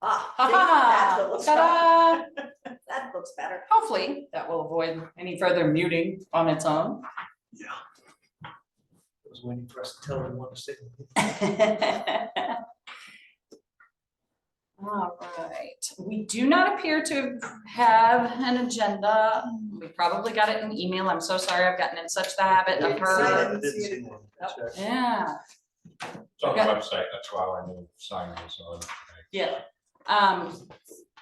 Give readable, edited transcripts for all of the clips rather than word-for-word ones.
Ah, Ha see, ha, that looks ta-da! better. That looks better. Hopefully, that will avoid any further muting on its own. Yeah. I was waiting for us to tell them what to say. All right, we do not appear to have an agenda. We probably got it in email. I'm so sorry, I've gotten in such the habit of I her. didn't see one. That's right. Yeah, It's on the website, that's why I knew signing was on. yeah.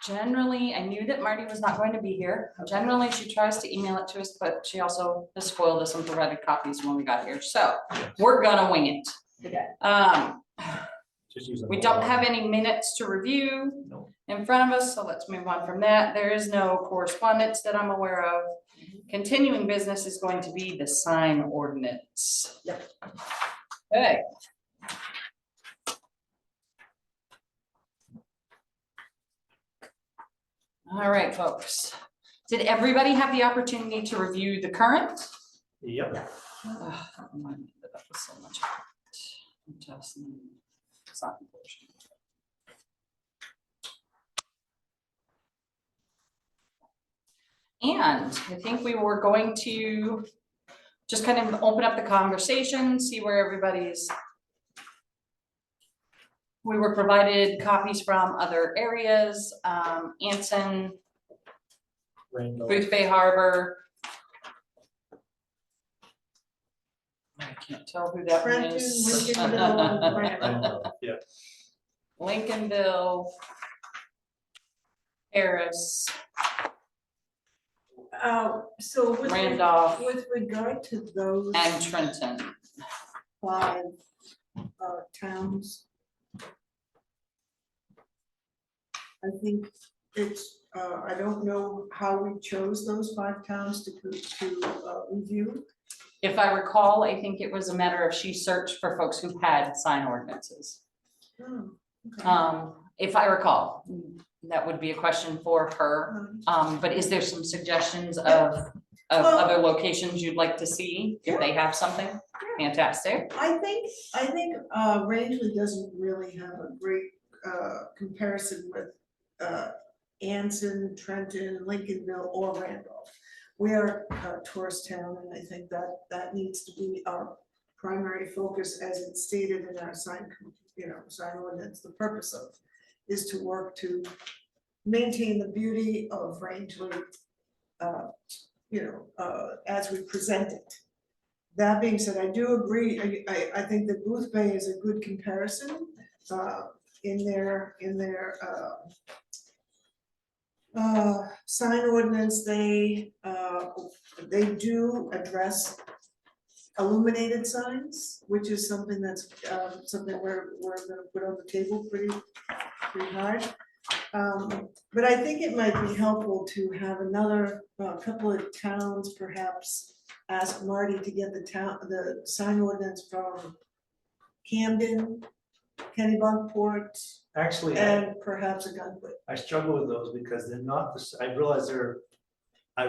Generally, I knew that Marty was not going to be here. Generally, she tries to email it to us, but she also has spoiled us and provided copies when we got here. So we're gonna wing it. Okay. Just use them We all. don't have any minutes to review No. in front of us, so let's move on from that. There is no correspondence that I'm aware of. Continuing business is going to be the sign ordinance. Yep. Okay. All right, folks. Did everybody have the opportunity to review the current? Yep. Ugh, that reminded me that was so much. Just, it's not unfortunate. And I think we were going to just kind of open up the conversation, see where everybody's. We were provided copies from other areas, Anson, Rainbow. Booth Bay Harbor. I can't tell who that one Trenton, is. Lincolnville, Rainbow, yeah. Lincolnville, Harris, So Randolph, with regard to those and Trenton. 5 towns, I think it's, I don't know how we chose those 5 towns to review. If I recall, I think it was a matter of she searched for folks who had sign ordinances. Oh, okay. If I recall, that would be a question for her. But is there some suggestions of Well- other locations you'd like to see if they have something? Fantastic. I think Rangeley doesn't really have a great comparison with Anson, Trenton, Lincolnville, or Randolph. We are a tourist town, and I think that needs to be our primary focus as it's stated in our sign ordinance. The purpose of is to work to maintain the beauty of Rangeley, as we present it. That being said, I do agree, I think that Booth Bay is a good comparison, in their sign ordinance, they do address illuminated signs, which is something that's, something we're gonna put on the table pretty hard. But I think it might be helpful to have another, couple of towns perhaps ask Marty to get the sign ordinance from Camden, Kennebunkport, Actually, and perhaps a Gunquit. I struggle with those because they're not, I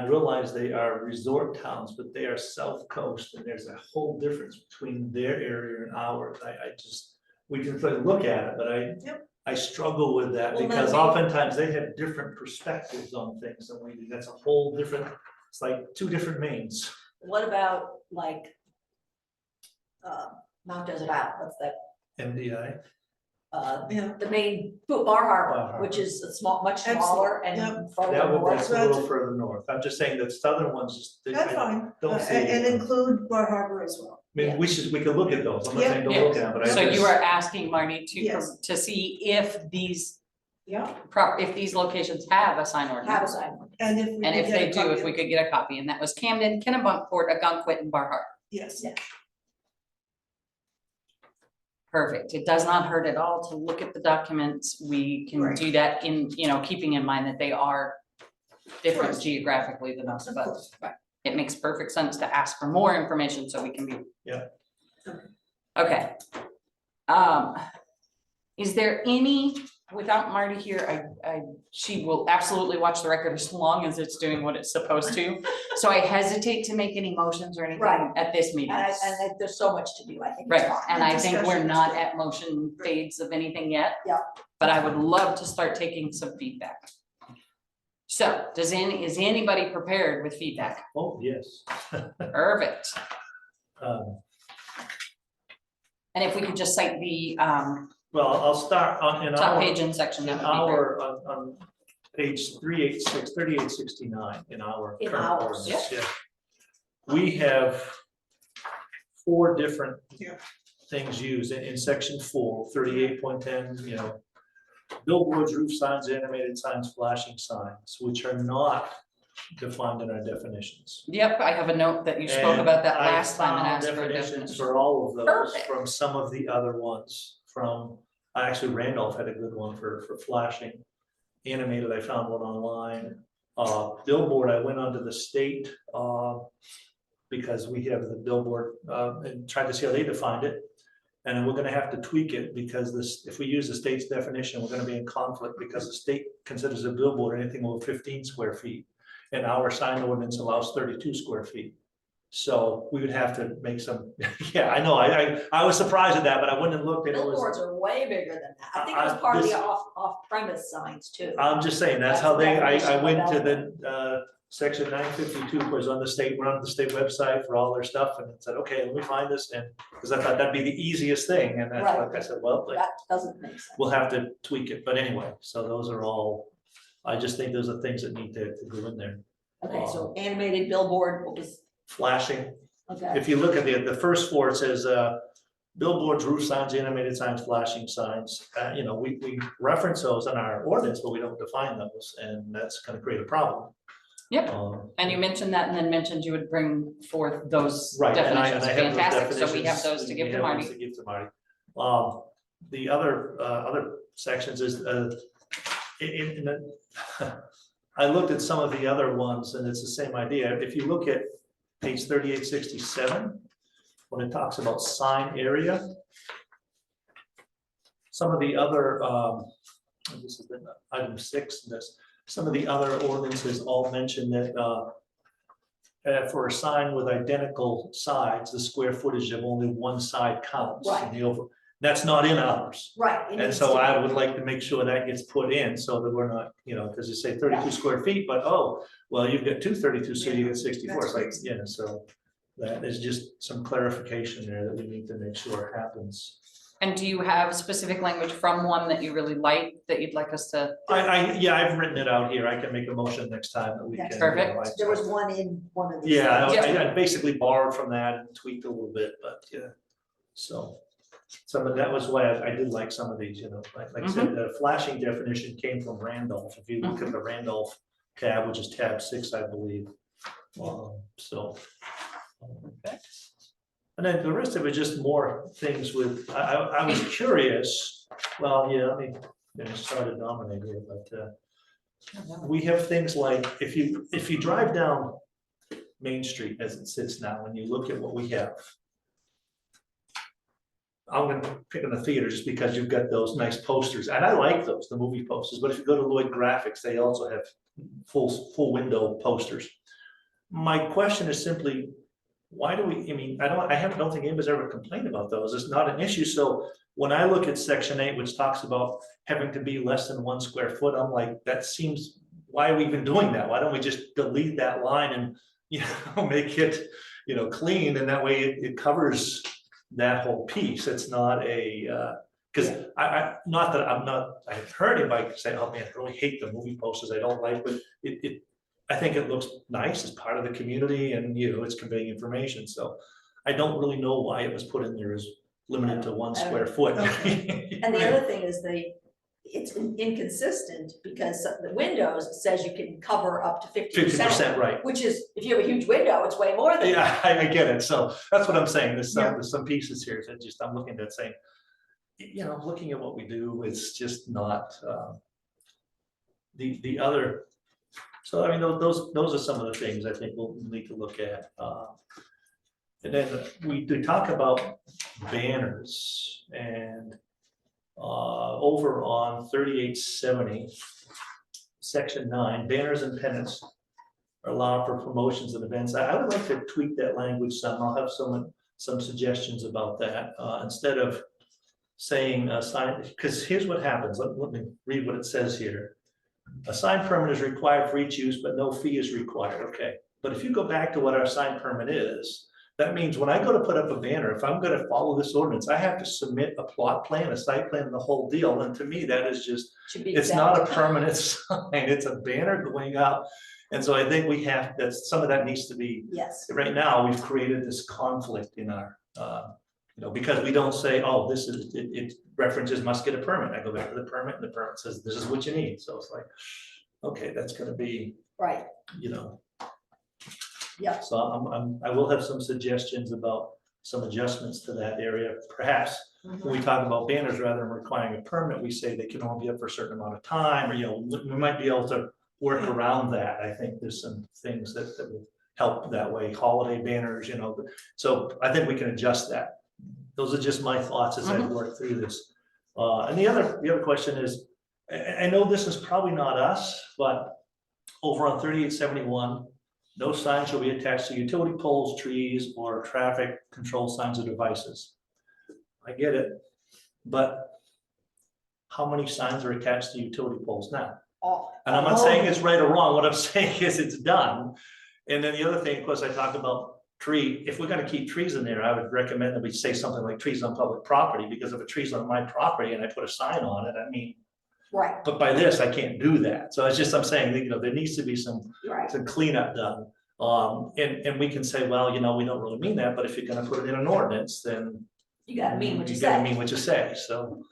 realize they are resort towns, but they are South Coast, and there's a whole difference between their area and ours. We can sort of look at it, but I struggle with that Well, because then oftentimes they have different perspectives on things than we do. That's a whole different, it's like 2 different Maines. What about like, Mount Desert Island, what's that? MDI. Yeah. The main Bar Bar Harbor, Harbor. which is a smaller Excellent. and Yep. further That's north. a little further north. I'm just saying that southern ones just. That's fine, Don't see. and include Bar Harbor as well. I mean, we could look at those. I'm not Yeah. saying don't look at them, but I So just. you are asking Marty Yes. to see if these Yeah. if these locations have a sign Have a ordinance. sign ordinance. And if we And could if get they a do, copy if of- we could get a copy, and that was Camden, Kennebunkport, Agunquit, and Bar Harbor. Yes. Yeah. Perfect. It does not hurt at all to look at the documents. We can Right. do that in, keeping in mind that they are different course. geographically than us, Of but course, right. it makes perfect sense to ask for more information so we can be. Yeah. Okay. Is there any without Marty here, she will absolutely watch the record as long as it's doing what it's supposed to. So I hesitate to make any motions or anything Right. at this meeting. And there's so much to do, I think. it's Right, fine. and I think we're Discussion is not good. at motion phase of anything yet. Yeah. But I would love to start taking some feedback. So, is anybody prepared with feedback? Oh, yes. Perfect. Um, And if we could just cite the Well, I'll start on, in top our, page and section, in that would be great. our, on page 3869 in our In current ours, ordinance, yeah. We have 4 different Yeah. things used in section 4, 38.10, you know. Billboards, roof signs, animated signs, flashing signs, which are not defined in our definitions. Yep, I have a note that you spoke And about that I last time and found asked for a definitions definition. for all of those Perfect. from some of the other ones, actually Randolph had a good one for flashing. Animated, I found one online. Billboard, I went onto the state, because we have the billboard, and tried to see how they defined it. And then we're gonna have to tweak it because this, if we use the state's definition, we're gonna be in conflict because the state considers a billboard anything over 15 square feet. And our sign ordinance allows 32 square feet. So we would have to make some, yeah, I know, I was surprised at that, but I wouldn't have looked and it was. Billboards are way bigger than that. I think it was part of the off premise signs too. I'm just saying, that's how they, That's the I definition went to of the, section 952 was on the state, we're on the state website for all their stuff and it said, okay, let me find this and, because I thought that'd be the easiest thing, and that's Right. like I said, well, like, That doesn't make sense. we'll have to tweak it, but anyway, so those are all, I just think those are things that need to go in there. Okay, so animated billboard, what was, Flashing, okay, if you look at the first 4, it says, billboards, roof signs, animated signs, flashing signs, you know, we reference those in our ordinance, but we don't define those, and that's gonna create a problem. Yep. And you mentioned that and then mentioned you would bring forth those Right, and I definitions. have those Fantastic. So we have definitions, those to give we to have ones Marty. to give to Marty. The other sections is, in the, I looked at some of the other ones and it's the same idea. If you look at page 3867, when it talks about sign area, some of the other, this is item 6, some of the other ordinances all mention that for a sign with identical sides, the square footage of only one side counts. Right. That's not in ours. right. it And needs so to I be. would like to make sure that gets put in so that we're not, you know, because you say 32 square feet, but oh, well, you've got 232, so you get 64. It's like, That's yeah, so that is just some clarification there that we need to make sure happens. And do you have specific language from one that you really like, that you'd like us to? Yeah, I've written it out here. I can make a motion next time that we can. That's perfect. There was one in one of these. Yeah, things. I basically borrowed from that and tweaked a little bit, but yeah, so. Some of that was why I did like some of these, you know, like I said, the flashing definition came from Randolph. If you look at the Randolph tab, which is tab 6, I believe. So. And then the rest of it, just more things with, I was curious, well, yeah, let me start to dominate here, but we have things like, if you drive down Main Street as it sits now, and you look at what we have. I'm gonna pick on the theater just because you've got those nice posters, and I like those, the movie posters, but if you go to Lloyd Graphics, they also have full window posters. My question is simply, why do we, I mean, I don't think anybody's ever complained about those, it's not an issue, so when I look at section 8, which talks about having to be less than 1 square foot, I'm like, that seems, why are we even doing that? Why don't we just delete that line and, you know, make it, you know, clean, and that way it covers that whole piece. It's not a, because I not that I've heard anybody say, oh man, I really hate the movie posters, I don't like, but I think it looks nice as part of the community and, you know, it's conveying information, so I don't really know why it was put in there as limited to 1 square foot. And the other thing is it's inconsistent because the Windows says you can cover up to 50%. 50%, right. Which is, if you have a huge window, it's way more than. Yeah, I get it, so that's what I'm saying, there's some pieces here that just, I'm looking at saying, you know, looking at what we do, it's just not, the other, so I mean, those are some of the things I think we'll need to look at. And then we do talk about banners and over on 3870, section 9, banners and pennants are allowed for promotions and events. I would like to tweak that language some. I'll have some suggestions about that, instead of saying a sign, because here's what happens. Let me read what it says here. A sign permit is required for each use, but no fee is required. Okay, but if you go back to what our sign permit is, that means when I go to put up a banner, if I'm gonna follow this ordinance, I have to submit a plot plan, a site plan, and the whole deal. And to me, that is just, Should be it's not a exempt. permanent sign, it's a banner going up. And so I think we have, that some of that needs to be, Yes, right now, we've created this conflict in our, because we don't say, oh, this is, it references must get a permit. I go back to the permit and the permit says, this is what you need. So it's like, okay, that's gonna be, right, yeah. So I will have some suggestions about some adjustments to that area. Perhaps when we talk about banners, rather than requiring a permit, we say they can only be up for a certain amount of time, or, we might be able to work around that. I think there's some things that will help that way, holiday banners, so I think we can adjust that. Those are just my thoughts as I work through this. And the other question is, I know this is probably not us, but over on 3871, no sign shall be attached to utility poles, trees, or traffic control signs or devices. I get it, but how many signs are attached to utility poles now? And I'm not saying it's right or wrong, what I'm saying is it's done. And then the other thing, of course, I talked about tree, if we're gonna keep trees in there, I would recommend that we say something like trees on public property, because if a tree's on my property and I put a sign on it, I mean, Right, but by this, I can't do that. So it's just, I'm saying, there needs to be some right, cleanup done. And we can say, well, we don't really mean that, but if you're gonna put it in an ordinance, then you gotta mean what you gotta say. mean what you say, so.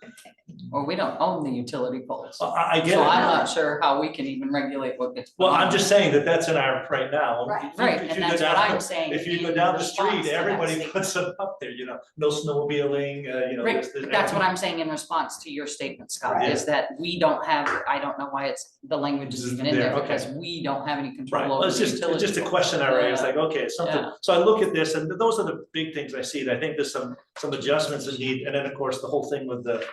Well, we don't own the utility poles. I get So I'm it. not sure how we can even regulate what gets. put Well, I'm on. just saying that that's in our right now. Right. If you- Right, if you and go that's what down- I'm saying. If you go in down the response street, to that everybody statement. puts them up there, no snowmobiling, Right, this- that's what I'm saying in response to your statement, Scott, Right. is that we don't have, I don't know why the language is even in there, There, okay. because we don't have any Right, control well, over it's the just utility. a poles. question I raised, Yeah. like, okay, it's something, Yeah. so I look at this, and those are the big things I see, and I think there's some adjustments that need, and then, of course, the whole thing with the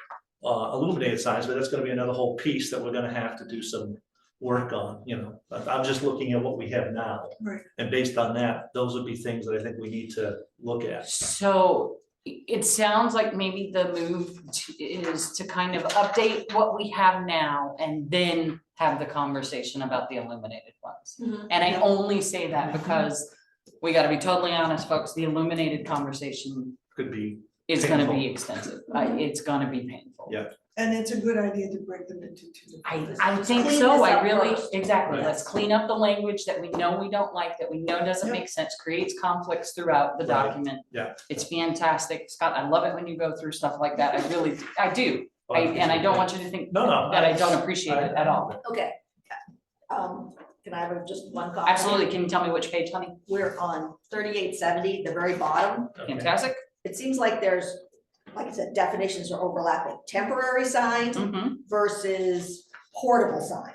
illuminated signs, but that's gonna be another whole piece that we're gonna have to do some work on, I'm just looking at what we have now. Right. And based on that, those would be things that I think we need to look at. So it sounds like maybe the move is to kind of update what we have now and then have the conversation about the illuminated ones. Mhm. And I Yeah. only say that because we gotta be totally honest, folks, the illuminated conversation Could be, is gonna be Painful. extensive. It's gonna be painful. Yeah. And it's a good idea to break them into two. I different think Clean so, this I up really, first. exactly, Yes. let's clean up the language that we know we don't like, that we know doesn't Yep. make sense, creates conflicts throughout the Right. document. Yeah. It's fantastic, Scott, I love it when you go through stuff like that, I do, and I don't want you to think No, no, that I don't appreciate it at all. Okay. Can I have just one copy? Absolutely, can you tell me which page, honey? We're on 3870, the very bottom. Okay. Fantastic. It seems like there's, like I said, definitions are overlapping. Temporary sign Mhm. versus portable sign.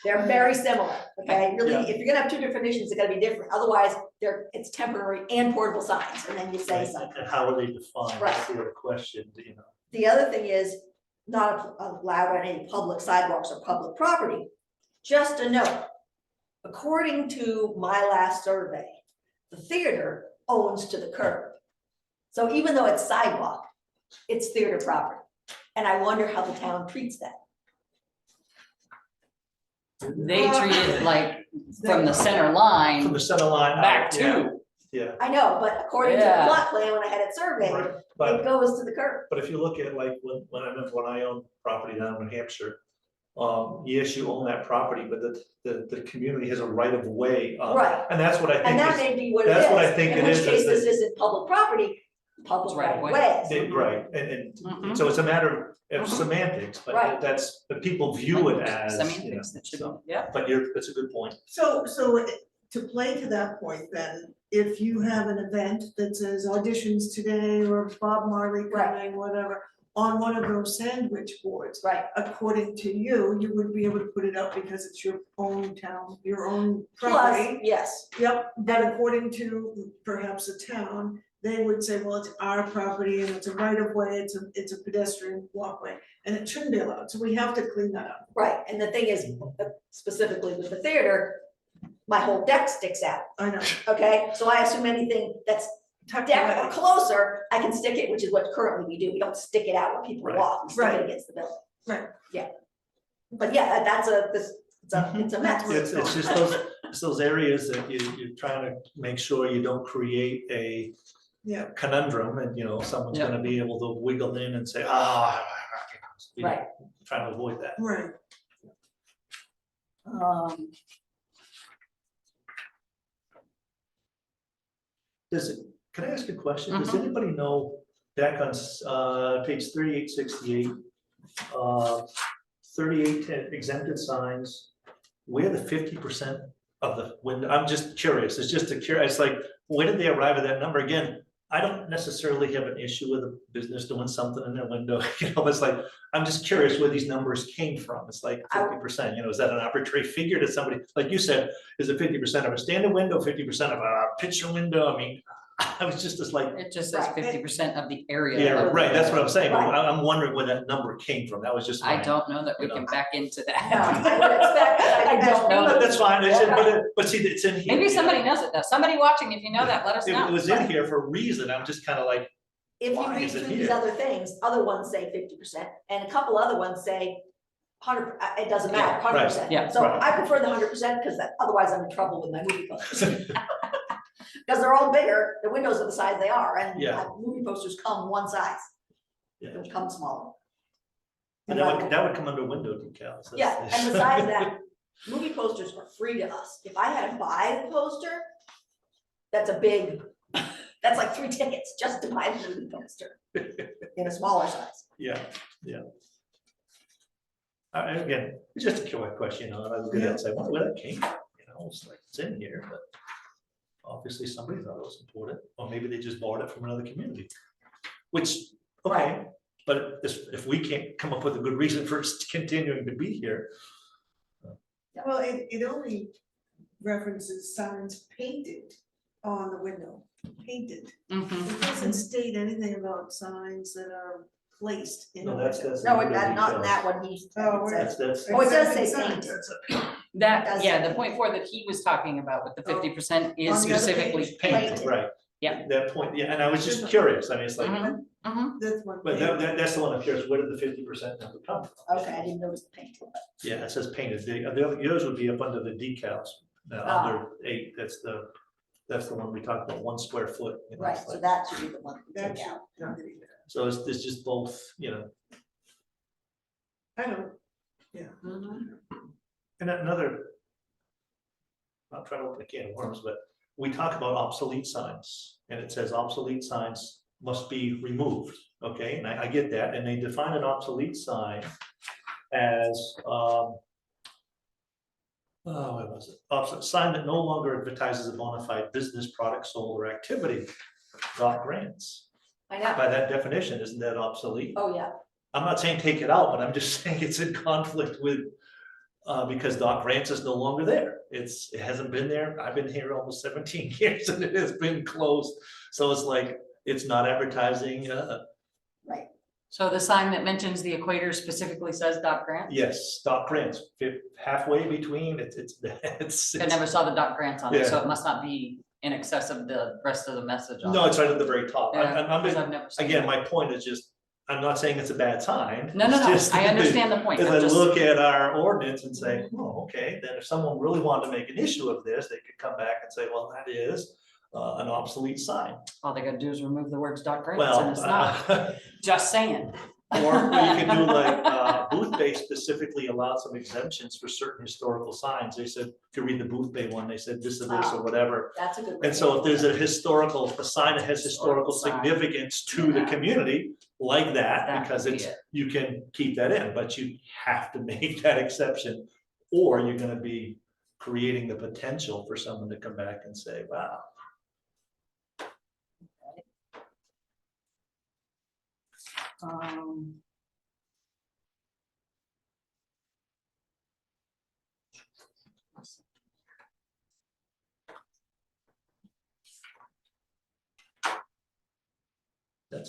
They're very similar, okay? Really, Yeah. if you're gonna have two definitions, they're gonna be different. Otherwise, it's temporary and portable signs, and then you say Right, something. and how are they defined, Right. that's the other question, The other thing is not allowed on any public sidewalks or public property. Just a note, according to my last survey, the theater owns to the curb. So even though it's sidewalk, it's theater property. And I wonder how the town treats that. They treat it like from the center line From the center line out, back yeah, to, Yeah, I know, but according to the Yeah. plot plan, when I had it surveyed, right, it but, goes to the curb. but if you look at like, when I owned property down in New Hampshire, yes, you own that property, but the community has a right of way up. Right. And that's what I And think that is, may be what it is. that's what I think it is, In which case, is this isn't public property, public It's right right of of way. ways. right, and Mhm. so it's a matter of Mhm. semantics, Right. but but people view it as, semantics that should, so, yeah. but that's a good point. So to play to that point then, if you have an event that says auditions today or Bob Marley Right. coming, whatever, on one of those sandwich boards, Right, according to you, you would be able to put it up because it's your own town, your own plus, property. yes, Yep, but according to perhaps the town, they would say, well, it's our property and it's a right of way, it's a pedestrian walkway, and it shouldn't be allowed, so we have to clean that up. Right, and the thing is, specifically with the theater, my whole deck sticks out, I know. okay? So I assume anything that's Tuck deck or away. closer, I can stick it, which is what currently we do. We don't stick it out where people Right. walk, we stick Right. it against the building. Right. Yeah. But yeah, that's it's a mess. It's just those areas that you're trying to make sure you don't create a Yeah, conundrum and, someone's Yeah. gonna be able to wiggle in and say, Right. trying to avoid that. right. Can I ask a question? Does Mhm. anybody know back on page 3868, 3810 exempted signs, where the 50% of the window, I'm just curious, it's just it's like, where did they arrive at that number? Again, I don't necessarily have an issue with a business doing something in their window, but it's like, I'm just curious where these numbers came from. It's like 50%, is that an arbitrary figure to somebody, like you said, is it 50% of a standard window, 50% of a picture window? I mean, I was just like, It just says Right. 50% of the area. yeah, right, that's what I'm saying, but Right. I'm wondering where that number came from, that was just. I my- don't know that we You can know. back into No, that. I would expect, I don't know. But that's fine, but see, it's in here. Maybe somebody knows it though. Somebody watching, if you know that, let us It know. was in here for a reason, I'm just kind of like, if you Why read is it through these here? other things, other ones say 50%, and a couple other ones say 100, it doesn't matter, Yeah, right, 100%. yeah, So right. I prefer the 100% because otherwise I'm in trouble with my movie posters. Because they're all bigger, the windows are the size they are, and Yeah. movie posters come one size. Yeah. They don't come smaller. and that would come under window decals. That's- Yeah, and besides that, movie posters are free to us. If I had to buy the poster, that's that's like 3 tickets just to buy the movie poster in a smaller size. Yeah. Again, it's just a killer question, and I was gonna say, wonder where that came from, it's like, it's in here, but obviously somebody thought it was important, or maybe they just bought it from another community. Which, okay, but if we can't come up with a good reason for it continuing to be here. Well, it only references signs painted on the window, painted. Mhm. It doesn't state anything about signs that are placed in a No, that's. window. No, window not in decals. that one, he Oh, where- says. That's, Oh, it does say Exempted painted. signs. That, Does yeah, say- the point 4 that he was talking about with the 50% is On the other specifically page? painted. painted, right. Yeah. That point, yeah, and I was just curious, I mean, it's like, Mhm. Mhm. That's one. but that's the one I'm curious, where did the 50% number come from? Okay, I didn't notice the painted. Yeah, it says painted, yours would be up under the decals, under 8, that's the one we talked about, 1 square foot. Right, it's so like- that should be the one we That take out. So it's just both, I don't, Mhm. and another. Not trying to open a can of worms, but we talk about obsolete signs, and it says obsolete signs must be removed, okay, and I get that, and they define an obsolete sign as, what was it? Obsolete sign that no longer advertises a bona fide business, product, sold, or activity. Doc grants, I know, by that definition, isn't that obsolete? oh, yeah, I'm not saying take it out, but I'm just saying it's in conflict with, because Doc Grants is no longer there. It hasn't been there. I've been here almost 17 years and it has been closed. So it's like, it's not advertising. right. So the sign that mentions the equator specifically says Doc Grant? Yes, Doc Grants, halfway between, I never saw the Doc Grants on it, so Yeah. it must not be in excess of the rest of the message on it. no, it's right at the very top. Yeah, I'm 'cause just- I've never seen Again, it. my point is just, I'm not saying it's a bad sign. No, It's just I that understand the point. As I'm I just- look at our ordinance and say, oh, okay, then if someone really wanted to make an issue of this, they could come back and say, well, that is an obsolete sign. All they gotta do is remove the words Doc Grants Well, and it's not, just saying. or you can do like, Booth Bay specifically allowed some exemptions for certain historical signs. They said, if you read the Booth Bay one, they said this or this or whatever. That's a good. And so if there's a sign that has historical Historical sign. significance to the Yeah. community, like that, That because would be it's, it. you can keep that in, but you have to make that exception. Or you're gonna be creating the potential for someone to come back and say, wow.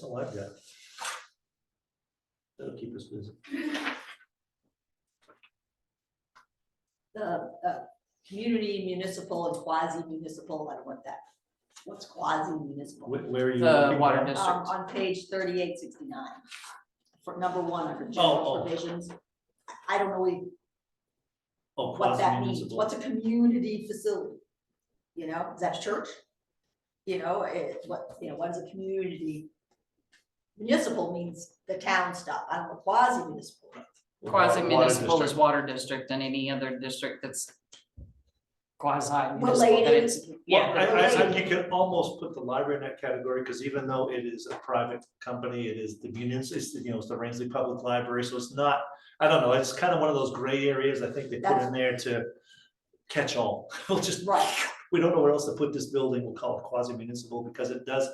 That's all I've got. That'll keep us busy. The community, municipal and quasi-municipal, I don't want that. What's quasi-municipal? Where are you? The looking water at? district. On page 3869. For number 1 under Oh. general provisions. I don't know Oh, what that means. quasi-municipal. What's a community facility? You know, is that a church? You know, it's what is a community? Municipal means the town stuff. I don't know, quasi-municipal. Quasi-municipal Water is water district, and any other district that's quasi-municipal, Related. that it's, yeah. Well, you can almost put the library in that category, because even though it is a private company, it is the it's the Rangeley Public Library, so it's not, I don't know, it's kind of one of those gray areas I think they put in there to catch all. We'll just, Right. we don't know where else to put this building, we'll call it quasi-municipal, because it does,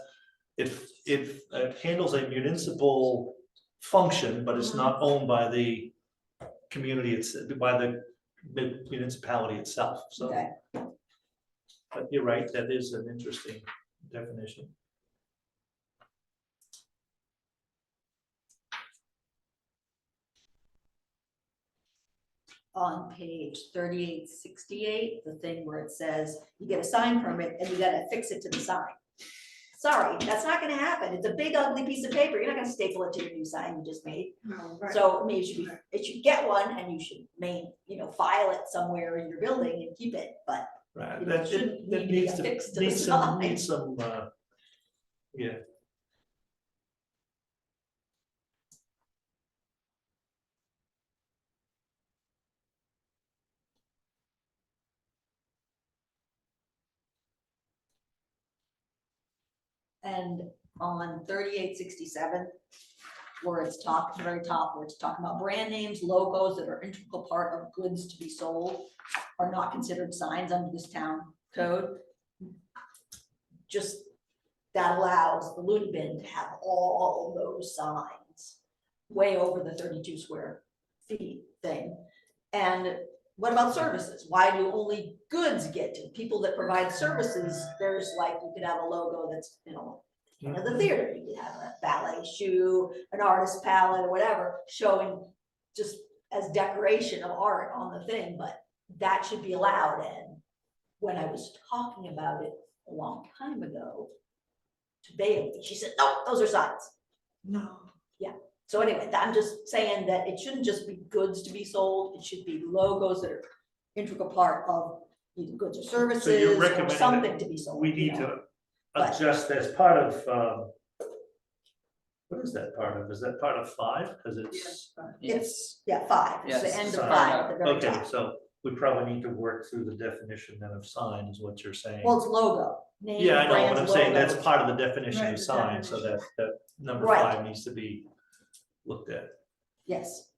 it handles a municipal function, but it's not owned by the community, it's by the municipality itself, so. Okay. But you're right, that is an interesting definition. On page 3868, the thing where it says you get a sign permit and you gotta fix it to the sign. Sorry, that's not gonna happen. It's a big ugly piece of paper. You're not gonna staple it to your new sign you just made. No, right. So I mean, it should get one and you should file it somewhere in your building and keep it, but Right, It that, shouldn't it need to be needs to, affixed to the needs some, sign. needs some, yeah. and on 3867, where it's the very top, where it's talking about brand names, logos that are integral part of goods to be sold are not considered signs under this town code. Just that allows the loony bin to have all those signs way over the 32 square feet thing. And what about services? Why do only goods get to? People that provide services, there's like, you could have a logo that's, the theater, you could have a ballet shoe, an artist palette or whatever, showing just as decoration of art on the thing, but that should be allowed. And when I was talking about it a long time ago to Bailey, she said, no, those are signs. No. So anyway, I'm just saying that it shouldn't just be goods to be sold, it should be logos that are integral part of either goods or services or recommending something to be sold. We need to adjust as part of, what is that part of? Is that part of 5? Because it's, Yes. Yeah, 5, it's the Yes, end of sign. 5 at the very okay, top. so we probably need to work through the definition then of sign is what you're saying. Well, it's logo. Name, Yeah, I know, but brands, I'm saying that's logos. part of the definition Right, of the sign, so that number Right. 5 needs to be looked at. Yes.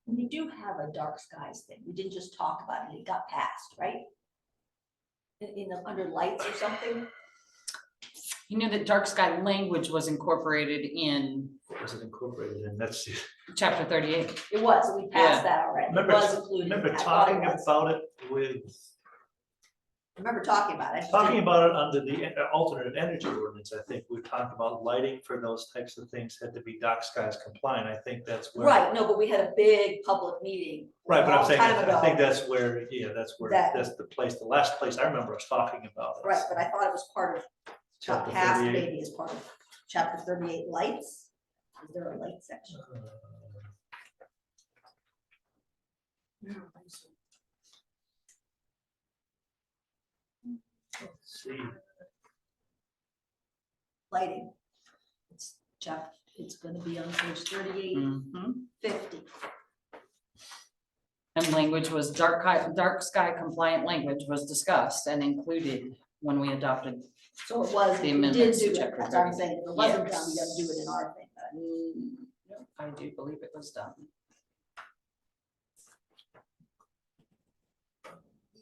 We do have a dark skies thing. We didn't just talk about it. It got passed, right? Under lights or something. You know that dark sky language was incorporated in Was it incorporated in, that's, chapter 38. It was, we passed that already. It Remember- was included. remember I thought it talking was. about it with, I remember talking about it. I just talking didn't- about it under the alternative energy ordinance, I think we talked about lighting for those types of things had to be dark skies compliant, I think that's where. Right, no, but we had a big public meeting. Right, but a I'm long saying, time I think ago. that's where, yeah, that's where, That- that's the place, the last place I remember us talking about. it. Right, but I thought it was part of, got Chapter passed 38. maybe as part of chapter 38 lights. Is there a light section? I don't think so. Let's see, Lighting. It's gonna be on page 3850. And language was dark sky compliant language was discussed and included when we adopted. So it was, The we did amendments to do it, chapter that's what I'm 30. saying, if it wasn't done, we Yes. gotta do it in our thing, but I do believe it was done.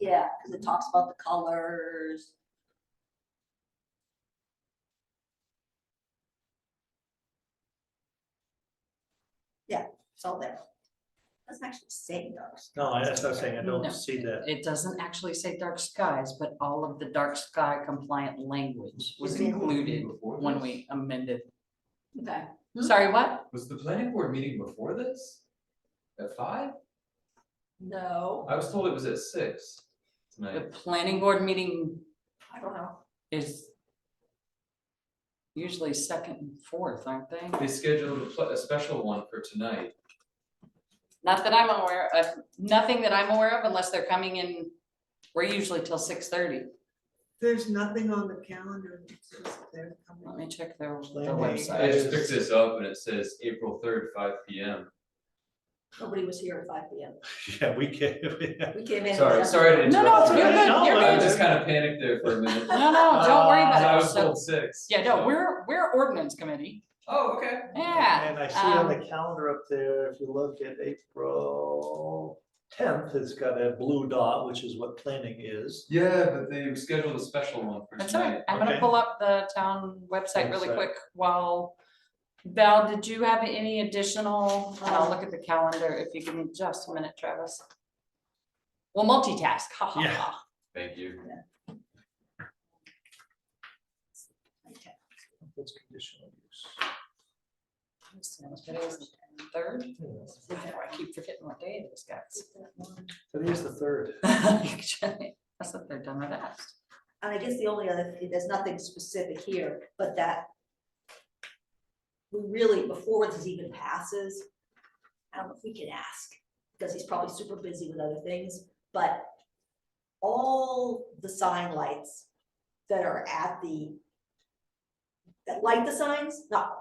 yeah, because it talks about the colors. It's all there. Doesn't actually say dark skies. No, that's what I'm saying, I No. don't see that. It doesn't actually say dark skies, but all of the dark sky compliant language was Is in- included Before when this? we amended. Okay. Sorry, what? Was the planning board meeting before this? At 5? No, I was told it was at 6 The tonight. planning board meeting I don't know. is usually second and fourth, aren't they? They scheduled a special one for tonight. Not that I'm aware of, nothing that I'm aware of unless they're coming in, we're usually till 6:30. There's nothing on the calendar that says that they're coming. Let me check their Planning. I website. just picked this up and it says April 3rd, 5 p.m. Nobody was here at 5 p.m. Yeah, we can. We came in. Sorry to interrupt. No, no, it's you. good, No, you're I good. just kind of panicked there for a minute. No, no, don't worry I about it. was So, told 6. yeah, no, so- we're ordinance committee. Oh, okay. Yeah. And I see on the calendar up there, if you look at April 10th, it's got a blue dot, which is what planning is. Yeah, but they scheduled a special one for That's all right. tonight. I'm gonna Okay. pull up the town website really Website. quick while, Val, did you have any additional, and I'll look at the calendar if you give me just a minute, Travis. We'll multitask, ha ha Yeah. ha. Thank you. That's conditional use. Today is the third. Yeah. Why do I keep forgetting what day it is, guys? Today is the 3rd. That's the third time I've asked. And I guess the only other thing, there's nothing specific here, but that we really, before this even passes, I don't know if we can ask, because he's probably super busy with other things, but all the sign lights that are at that light the signs, not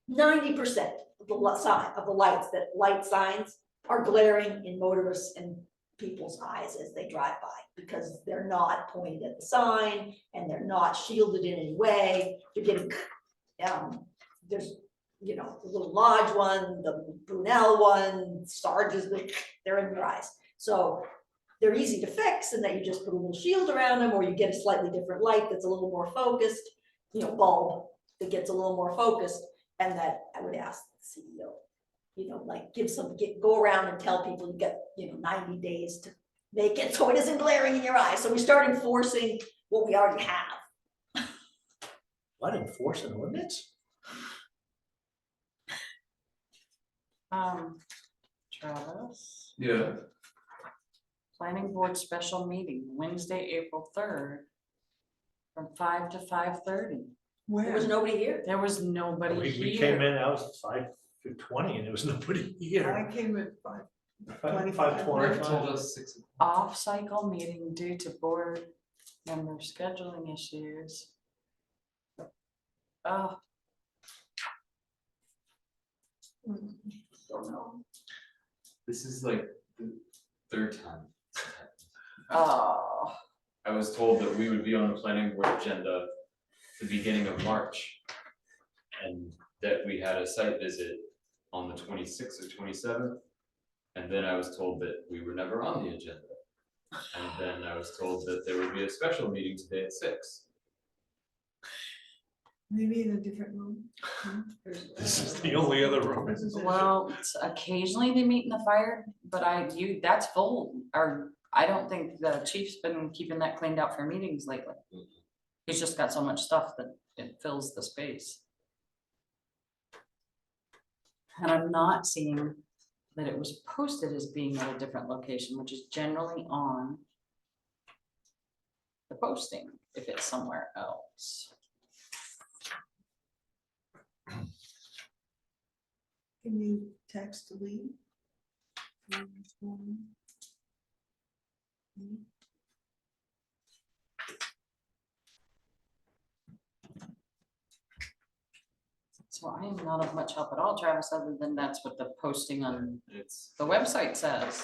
90% of the lights that light signs are glaring in motorists and people's eyes as they drive by, because they're not pointed at the sign and they're not shielded in any way. You're getting, there's, the little Lodge one, the Brunel one, Sarge's, they're in your eyes. So they're easy to fix, and that you just put a little shield around them, or you get a slightly different light that's a little more focused, bulb that gets a little more focused, and that I would ask the CEO, like go around and tell people you get, 90 days to make it so it isn't glaring in your eyes. So we start enforcing what we already have. What, enforcing ordinance? Travis, Yeah. planning board special meeting, Wednesday, April 3rd, from 5 to 5:30. There was Where? nobody here. There was nobody We came here. in, I was at 5:20 and there was nobody here. I came at 5. 5:20. Rick told us 6. Off-cycle meeting due to board member scheduling issues. Oh, Don't know. This is like the 3rd time. oh, I was told that we would be on the planning board agenda the beginning of March. And that we had a site visit on the 26th or 27th. And then I was told that we were never on the agenda. And then I was told that there would be a special meeting today at 6. Maybe in a different room. This is the only other room. This is it. well, occasionally they meet in the fire, but that's full, or I don't think the chief's been keeping that cleaned out for meetings lately. He's just got so much stuff that it fills the space. And I'm not seeing that it was posted as being at a different location, which is generally on the posting, if it's somewhere else. Can you text Lee? So I am not of much help at all, Travis, other than that's what the posting on It's the website says.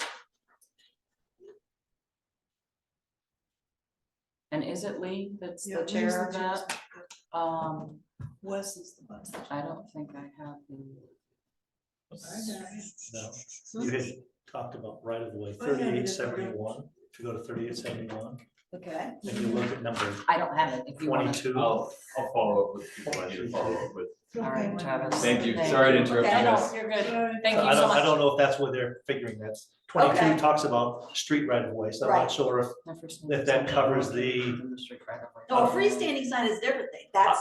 And is it Lee that's Yeah, the Lee's chair of the chair. that? Wes is the vice. I don't think I have the. No, you had talked about right of the way, I have it in the 3871. If you go to 3871, Okay. and you look at number I don't have it if you want to. 22. I'll follow up with people I need to follow up with. All right, Travis. Thank you, Thank sorry to you. interrupt Okay, you No, guys. you're good. Uh, Thank So you I so don't, I don't much. know if that's what they're figuring, that's twenty-two Okay. talks about street right of way, so I'm not Right. sure if No, first if that covers the street right of way. No, a freestanding sign is a different thing, that's,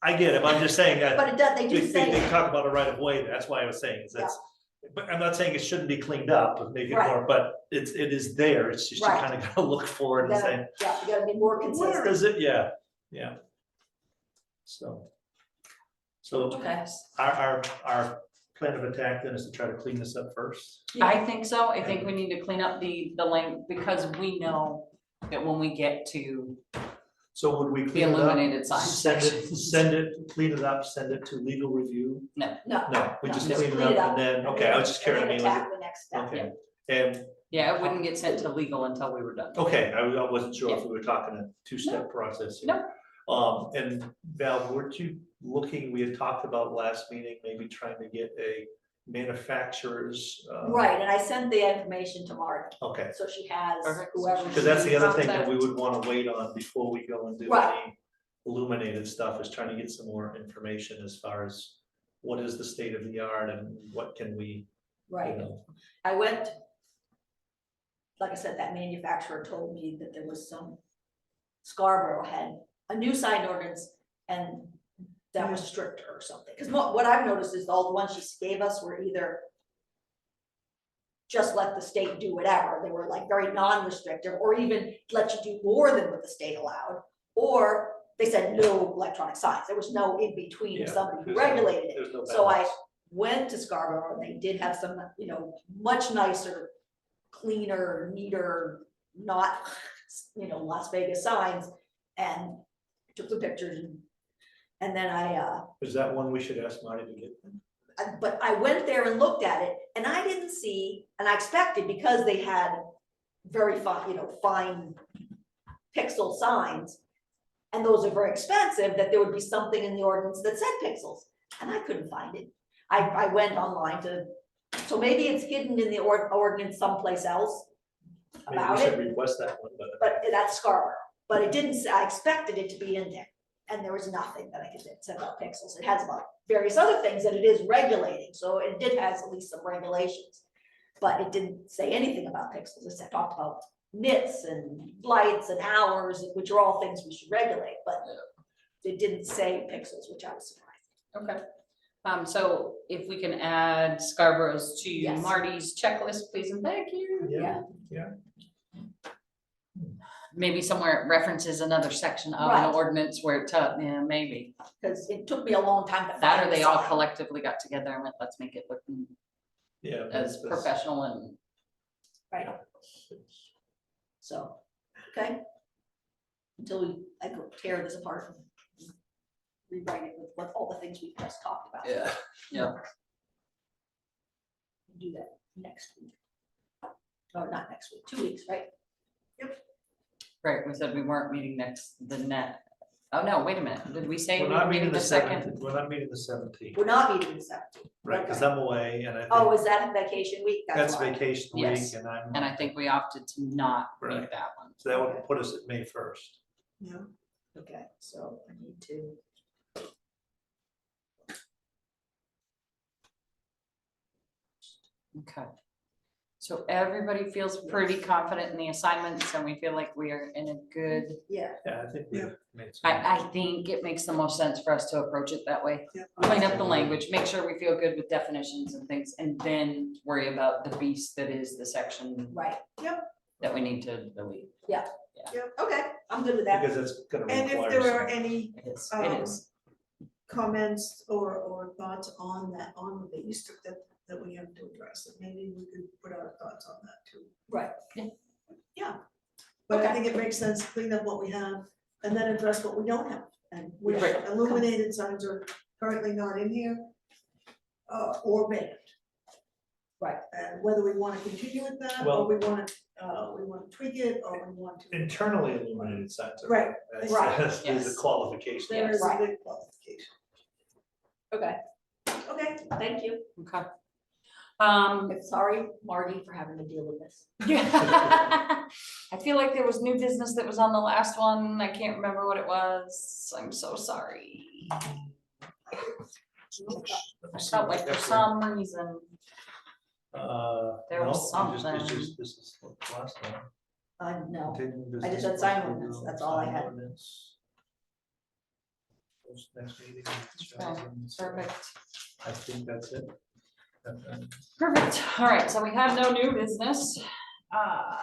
I get it, but I'm just saying that. but it does, they They, do say. they talk about a right of way, that's why I was saying, is that's, but I'm not saying it shouldn't be cleaned up, but make it Right. more, but it is there, it's just you Right. kind of gotta look for it You and say, gotta, yeah, you gotta be more where consistent. is it? Yeah, yeah. So. So Okay. our plan of attack then is to try to clean this up first. I think so. I think we need to clean up the lane because we know that when we get to So would we the clean it up? illuminated sign Send section. it, send it, clean it up, send it to legal review? No. No, we just No, clean it up and then, okay, I was just and then carrying me with attack it. the next step. Okay, and, Yeah, it wouldn't get sent to legal until we were done. okay, I wasn't sure if we were talking a two-step process here. And Val, weren't you looking, we had talked about last meeting, maybe trying to get a manufacturer's. Right, and I sent the information to Marty, Okay, so she has Perfect. whoever. because that's the other thing that Contact. we would want to wait on before we go and do Right. any illuminated stuff, is trying to get some more information as far as what is the state of the art and what can we, you Right, know. I went, like I said, that manufacturer told me that there was some, Scarborough had a new sign ordinance and that was stricter or something, because what I've noticed is all the ones she gave us were either just let the state do whatever, they were like very non-restrictive, or even let you do more than what the state allowed, or they said no electronic signs, there was no in between of Yeah, somebody who there's no- regulated it. there's no So I balance. went to Scarborough and they did have some, you know, much nicer, cleaner, neater, not, you know, Las Vegas signs, and took the pictures. And then Is that one we should ask Marty to get? but I went there and looked at it and I didn't see, and I expected because they had very fine, you know, fine pixel signs, and those are very expensive, that there would be something in the ordinance that said pixels, and I couldn't find it. I went online to, so maybe it's hidden in the ordinance someplace else Maybe about we should it, request that one, but. but that's Scarborough, but it didn't say, I expected it to be in there. And there was nothing that I could say about pixels. It has about various other things that it is regulating, so it did has at least some regulations. But it didn't say anything about pixels, it talked about nits and lights and hours, which are all things we should regulate, but it didn't say pixels, which I was surprised. Okay. So if we can add Scarborough's to Yes. Marty's checklist, please and thank you. Yeah, Maybe somewhere it references another section of Right. an ordinance where it, yeah, maybe. Because it took me a long time to find. That or the they all sign. collectively got together and went, let's make it look yeah. as that's- professional and. Right, so, okay. Until I go tear this apart and rewrite it with all the things we just talked about. Yeah. Do that next week. Or not next week, 2 weeks, right? Right, we said we weren't meeting oh no, wait a minute, did we say We're we not were meeting meeting the the second? 17th, we're not meeting the 17th, We're not meeting the 17th. right, because Okay. I'm away and I Oh, think is that a vacation week? that's why. vacation week Yes. and I'm. And I think we opted to not meet Right. that one. So that would put us at May 1st. Yeah, Okay, so I need to. Okay. So everybody feels pretty confident in the assignments and we feel like we are in a good, Yeah. Yeah, I think we Yeah. made some. I think it makes the most sense for us to approach it that way. yeah. Clean up the language, make sure we feel good with definitions and things, and then worry about the beast that is the section Right, that we need to delete. okay, I'm good with that. Because it's gonna And if require there are some. any It is, Um, it is. comments or thoughts on that, on the beast that we have to address, that maybe we could put our thoughts on that too. Right, But I Okay. think it makes sense to clean up what we have and then address what we don't have. And which Right. illuminated signs are currently not in here, or banned. Right. And whether we wanna continue with that, or Well- we wanna tweak it, or we want to. Internally illuminated signs are. Right, That's- right, There's yes. a qualification. There is a Right. big qualification. okay. Okay, thank you. Okay. I'm sorry, Marty, for having to deal with this. I feel like there was new business that was on the last one. I can't remember what it was. I'm so sorry. I felt like for some reason, there was No, it's something. just, this is what the last one. No, Continuing I just business, said sign possible ordinance, bill, that's all I sign had. ordinance. Next meeting. Okay, perfect. I think that's it. Perfect. All right, so we have no new business.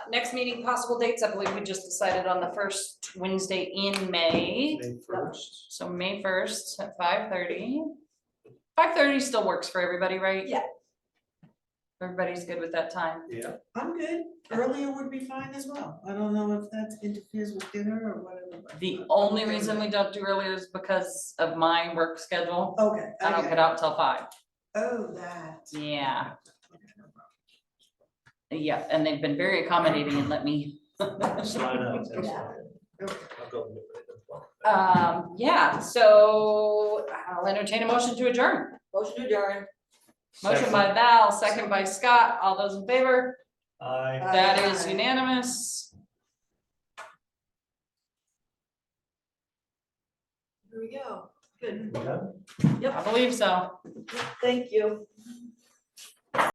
Next meeting, possible dates, I believe we just decided on the first Wednesday in May. May first. So May 1st at 5:30. 5:30 still works for everybody, right? Yeah. Everybody's good with that time? Yeah, I'm good, earlier would be fine as well, I don't know if that interferes with dinner or whatever. but The I'm only okay with reason it. we don't do earlier is because of my work schedule. Okay. I don't get get out till 5. it. Oh, that. Yeah. Okay, no problem. Yeah, and they've been very accommodating and let me. slide out. That's Yeah. fine. I'll go with it as well. Yeah, so I'll entertain a motion to adjourn. Motion to adjourn. Motion Second. by Val, second by Scott. All those in favor? Aye. That is Aye. unanimous. Here we go. Good. We done? I believe so. Thank you.